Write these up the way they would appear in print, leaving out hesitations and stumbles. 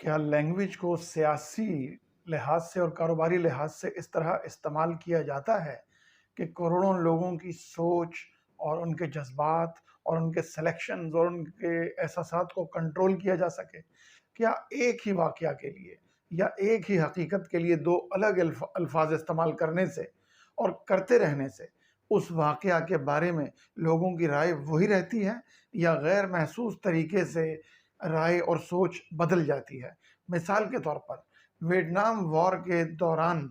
کیا لینگویج کو سیاسی لحاظ سے اور کاروباری لحاظ سے اس طرح استعمال کیا جاتا ہے کہ کروڑوں لوگوں کی سوچ اور ان کے جذبات اور ان کے سلیکشنز اور ان کے احساسات کو کنٹرول کیا جا سکے؟ کیا ایک ہی واقعہ کے لیے یا ایک ہی حقیقت کے لیے دو الگ الفاظ استعمال کرنے سے اور کرتے رہنے سے اس واقعہ کے بارے میں لوگوں کی رائے وہی رہتی ہے یا غیر محسوس طریقے سے رائے اور سوچ بدل جاتی ہے؟ مثال کے طور پر ویتنام وار کے دوران،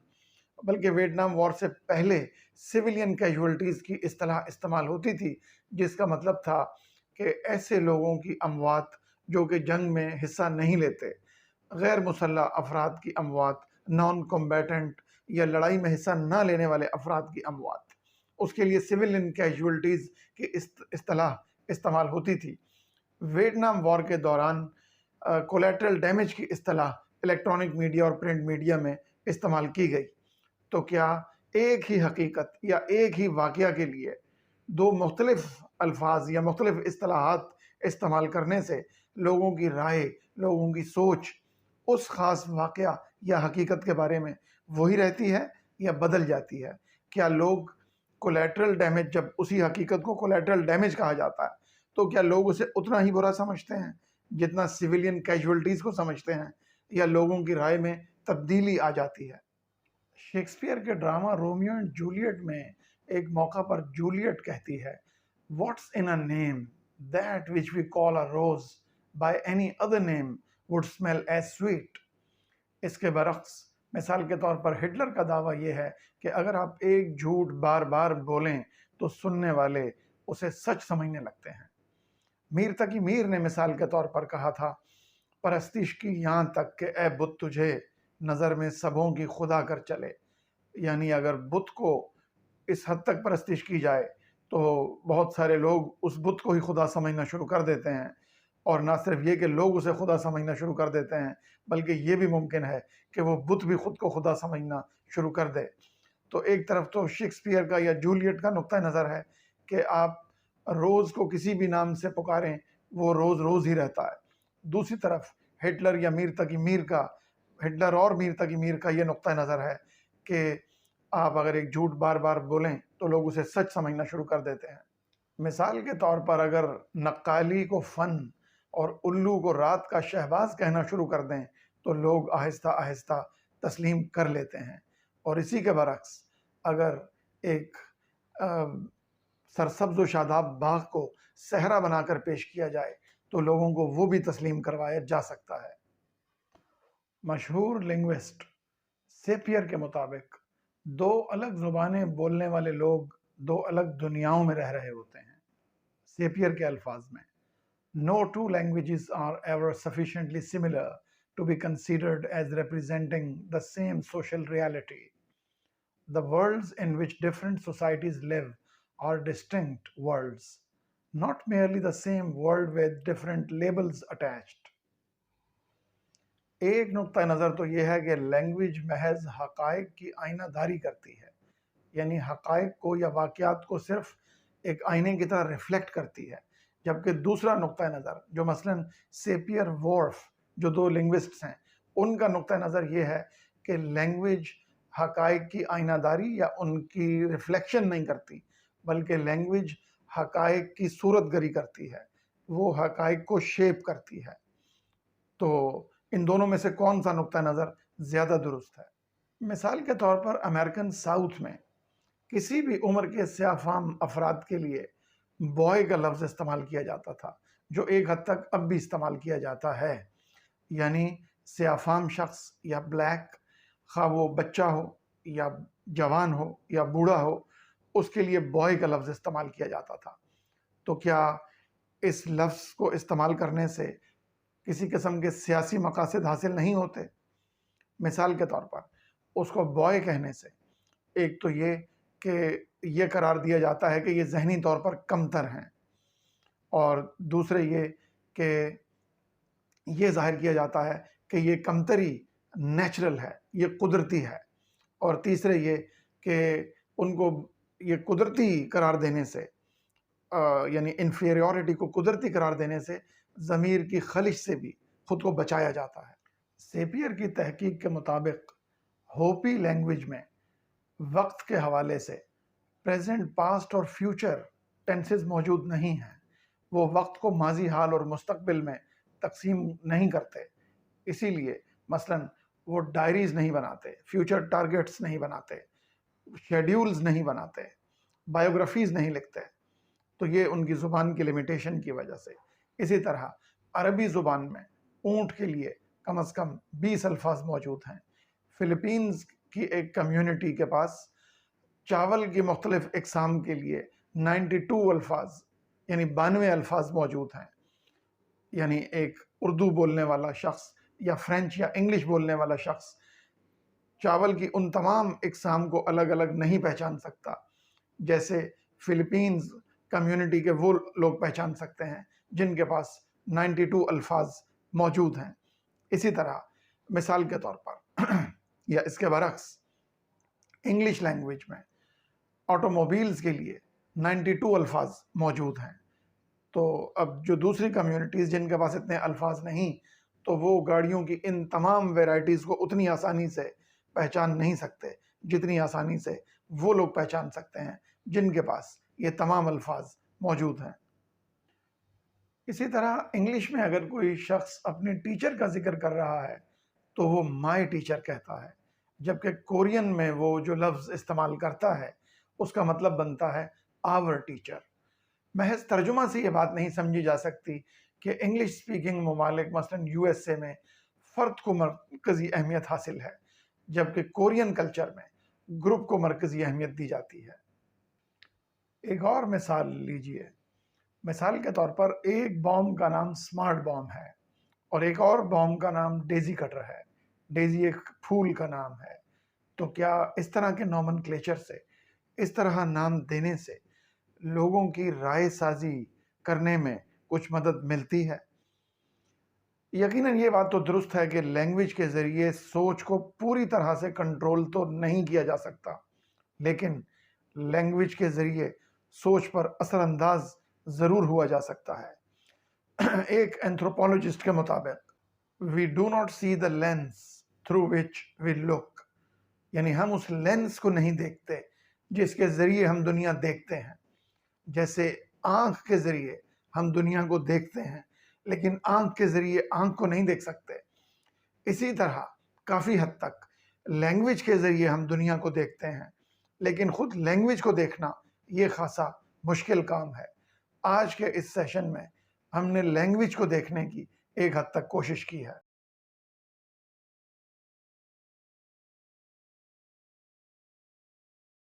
بلکہ ویتنام وار سے پہلے سویلین کیجولٹیز کی اصطلاح استعمال ہوتی تھی، جس کا مطلب تھا کہ ایسے لوگوں کی اموات جو کہ جنگ میں حصہ نہیں لیتے، غیر مسلح افراد کی اموات، نان کمبیٹنٹ یا لڑائی میں حصہ نہ لینے والے افراد کی اموات۔ اس کے لیے سویلین کیجولٹیز کی اصطلاح استعمال ہوتی تھی۔ ویتنام وار کے دوران کولیٹرل ڈیمیج کی اصطلاح الیکٹرانک میڈیا اور پرنٹ میڈیا میں استعمال کی گئی۔ تو کیا ایک ہی حقیقت یا ایک ہی واقعہ کے لیے دو مختلف الفاظ یا مختلف اصطلاحات استعمال کرنے سے لوگوں کی رائے، لوگوں کی سوچ اس خاص واقعہ یا حقیقت کے بارے میں وہی رہتی ہے یا بدل جاتی ہے؟ کیا لوگ کولیٹرل ڈیمیج، جب اسی حقیقت کو کولیٹرل ڈیمیج کہا جاتا ہے، تو کیا لوگ اسے اتنا ہی برا سمجھتے ہیں جتنا سویلین کیجولٹیز کو سمجھتے ہیں، یا لوگوں کی رائے میں تبدیلی آ جاتی ہے؟ شیکسپیئر کے ڈرامہ رومیو اینڈ جولیٹ میں ایک موقع پر جولیٹ کہتی ہے "What's in a name? That which we call a rose by any other name would smell as sweet." اس کے برعکس مثال کے طور پر ہٹلر کا دعویٰ یہ ہے کہ اگر آپ ایک جھوٹ بار بار بولیں تو سننے والے اسے سچ سمجھنے لگتے ہیں۔ میر تقی میر نے مثال کے طور پر کہا تھا "پرستش کی یہاں تک کہ اے بت تجھے نظر میں سبوں کی خدا کر چلے"، یعنی اگر بت کو اس حد تک پرستش کی جائے تو بہت سارے لوگ اس بت کو ہی خدا سمجھنا شروع کر دیتے ہیں، اور نہ صرف یہ کہ لوگ اسے خدا سمجھنا شروع کر دیتے ہیں بلکہ یہ بھی ممکن ہے کہ وہ بت بھی خود کو خدا سمجھنا شروع کر دے۔ تو ایک طرف تو شیکسپیئر کا یا جولیٹ کا نقطہ نظر ہے کہ آپ روز کو کسی بھی نام سے پکاریں وہ روز روز ہی رہتا ہے۔ دوسری طرف ہٹلر یا میر تقی میر کا، ہٹلر اور میر تقی میر کا یہ نقطہ نظر ہے کہ آپ اگر ایک جھوٹ بار بار بولیں تو لوگ اسے سچ سمجھنا شروع کر دیتے ہیں۔ مثال کے طور پر اگر نقالی کو فن اور الو کو رات کا شہباز کہنا شروع کر دیں تو لوگ آہستہ آہستہ تسلیم کر لیتے ہیں، اور اسی کے برعکس اگر ایک سرسبز و شاداب باغ کو صحرا بنا کر پیش کیا جائے تو لوگوں کو وہ بھی تسلیم کروایا جا سکتا ہے۔ مشہور لنگوسٹ سیپیر کے مطابق دو الگ زبانیں بولنے والے لوگ دو الگ دنیاؤں میں رہ رہے ہوتے ہیں۔ سیپیر کے الفاظ میں "No two languages are ever sufficiently similar to be considered as representing the same social reality. The worlds in which different societies live are distinct worlds, not merely the same world with different labels attached." ایک نقطہ نظر تو یہ ہے کہ language محض حقائق کی آئینہ داری کرتی ہے، یعنی حقائق کو یا واقعات کو صرف ایک آئینے کی طرح ریفلیکٹ کرتی ہے، جبکہ دوسرا نقطہ نظر جو مثلاً سیپیر وورف جو دو لنگوسٹس ہیں ان کا نقطہ نظر یہ ہے کہ لینگویج حقائق کی آئینہ داری یا ان کی ریفلیکشن نہیں کرتی، بلکہ لینگویج حقائق کی صورت گری کرتی ہے، وہ حقائق کو شیپ کرتی ہے۔ تو ان دونوں میں سے کون سا نقطہ نظر زیادہ درست ہے؟ مثال کے طور پر امریکن ساؤتھ میں کسی بھی عمر کے سیاہ فام افراد کے لیے بوائے کا لفظ استعمال کیا جاتا تھا، جو ایک حد تک اب بھی استعمال کیا جاتا ہے، یعنی سیاہ فام شخص یا بلیک، خواہ وہ بچہ ہو یا جوان ہو یا بوڑھا ہو، اس کے لیے بوائے کا لفظ استعمال کیا جاتا تھا۔ تو کیا اس لفظ کو استعمال کرنے سے کسی قسم کے سیاسی مقاصد حاصل نہیں ہوتے؟ مثال کے طور پر اس کو بوائے کہنے سے ایک تو یہ کہ یہ قرار دیا جاتا ہے کہ یہ ذہنی طور پر کمتر ہیں، اور دوسرے یہ کہ یہ ظاہر کیا جاتا ہے کہ یہ کمتری نیچرل ہے، یہ قدرتی ہے، اور تیسرے یہ کہ ان کو یہ قدرتی قرار دینے سے یعنی انفیریورٹی کو قدرتی قرار دینے سے ضمیر کی خلش سے بھی خود کو بچایا جاتا ہے۔ سیپیر کی تحقیق کے مطابق ہوپی لینگویج میں وقت کے حوالے سے پریزنٹ، پاسٹ اور فیوچر ٹینسز موجود نہیں ہیں۔ وہ وقت کو ماضی، حال اور مستقبل میں تقسیم نہیں کرتے، اسی لیے مثلاً وہ ڈائریز نہیں بناتے، فیوچر ٹارگیٹس نہیں بناتے، شیڈیولز نہیں بناتے، بایوگرافیز نہیں لکھتے۔ تو یہ ان کی زبان کی لیمیٹیشن کی وجہ سے۔ اسی طرح عربی زبان میں اونٹ کے لیے کم از کم 20 الفاظ موجود ہیں۔ فلپینز کی ایک کمیونٹی کے پاس چاول کی مختلف اقسام کے لیے 92 الفاظ یعنی 92 الفاظ موجود ہیں۔ یعنی ایک اردو بولنے والا شخص یا فرینچ یا انگلش بولنے والا شخص چاول کی ان تمام اقسام کو الگ الگ نہیں پہچان سکتا، جیسے فلپینز کمیونٹی کے وہ لوگ پہچان سکتے ہیں جن کے پاس 92 الفاظ موجود ہیں۔ اسی طرح مثال کے طور پر یا اس کے برعکس انگلش لینگویج میں آٹوموبیلز کے لیے 92 الفاظ موجود ہیں۔ تو اب جو دوسری کمیونٹیز جن کے پاس اتنے الفاظ نہیں، تو وہ گاڑیوں کی ان تمام ویرائٹیز کو اتنی آسانی سے پہچان نہیں سکتے جتنی آسانی سے وہ لوگ پہچان سکتے ہیں جن کے پاس یہ تمام الفاظ موجود ہیں۔ اسی طرح انگلش میں اگر کوئی شخص اپنے ٹیچر کا ذکر کر رہا ہے تو وہ مائی ٹیچر کہتا ہے، جبکہ کورین میں وہ جو لفظ استعمال کرتا ہے اس کا مطلب بنتا ہے آور ٹیچر۔ محض ترجمہ سے یہ بات نہیں سمجھی جا سکتی کہ انگلش سپیکنگ ممالک مثلاً یو ایس اے میں فرد کو مرکزی اہمیت حاصل ہے، جبکہ کورین کلچر میں گروپ کو مرکزی اہمیت دی جاتی ہے۔ ایک اور مثال لیجئے۔ مثال کے طور پر ایک بام کا نام سمارٹ بام ہے اور ایک اور بام کا نام ڈیزی کٹر ہے۔ ڈیزی ایک پھول کا نام ہے۔ تو کیا اس طرح کے نومن کلیچر سے، اس طرح نام دینے سے لوگوں کی رائے سازی کرنے میں کچھ مدد ملتی ہے؟ یقیناً یہ بات تو درست ہے کہ لینگویج کے ذریعے سوچ کو پوری طرح سے کنٹرول تو نہیں کیا جا سکتا، لیکن لینگویج کے ذریعے سوچ پر اثر انداز ضرور ہوا جا سکتا ہے۔ ایک اینتھروپولوجسٹ کے مطابق we do not see the lens through which we look، یعنی ہم اس لینس کو نہیں دیکھتے جس کے ذریعے ہم دنیا دیکھتے ہیں۔ جیسے آنکھ کے ذریعے ہم دنیا کو دیکھتے ہیں لیکن آنکھ کے ذریعے آنکھ کو نہیں دیکھ سکتے، اسی طرح کافی حد تک لینگویج کے ذریعے ہم دنیا کو دیکھتے ہیں لیکن خود لینگویج کو دیکھنا یہ خاصا مشکل کام ہے۔ آج کے اس سیشن میں ہم نے لینگویج کو دیکھنے کی ایک حد تک کوشش کی ہے۔